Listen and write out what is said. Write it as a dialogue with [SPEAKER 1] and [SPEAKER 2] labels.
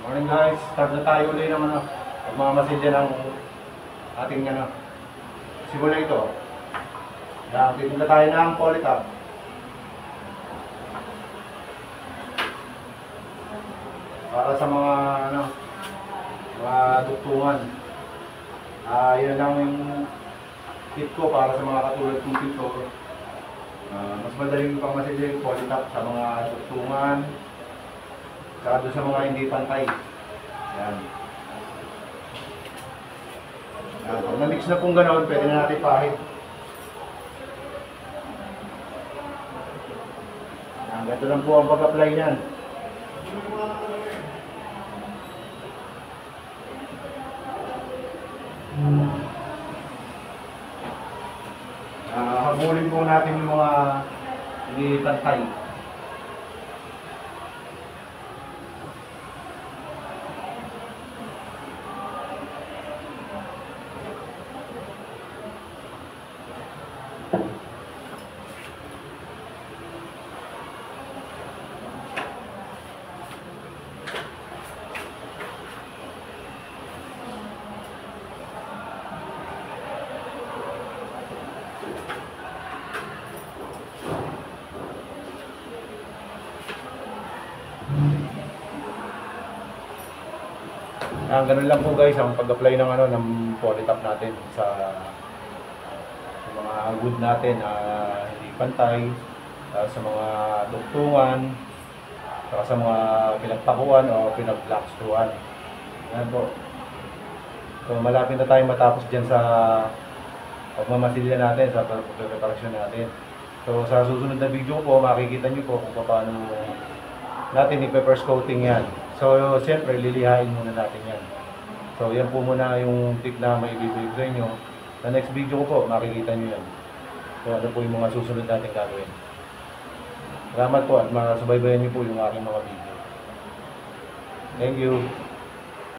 [SPEAKER 1] Morning guys, start na tayo ulit ng pagmamasilya ng ating simula ito. Titignan tayo ng Polytop. Para sa mga mga duktungan. Yun lang yung tip ko para sa mga katulad kong pintor. Mas madaling pang masilya yung Polytop sa mga duktungan. Saka doon sa mga hindi pantay. Yan. Pag na-mix na kung gano'n, pwede na natin pahit. Ganito lang po ang pag-apply niyan. Habulin po natin yung mga hindi pantay. Ganun lang po guys ang pag-apply ng ng Polytop natin sa mga wood natin hindi pantay, sa mga duktungan, sa mga pinagtakuan o pinag-black screwan. Yan po. So malapit na tayo matapos dyan sa pagmamasilya natin, sa pagpreparasyon natin. So sa susunod na video ko po, makikita nyo po kung paano natin i-first coating yan. So siyempre lilihain muna natin yan. So yan po muna yung tip na may ibibigay sa inyo. Sa next video ko po, makikita nyo yan. So ano po yung mga susunod natin gagawin. Salamat po at masubaybayan nyo po yung aking mga video. Thank you.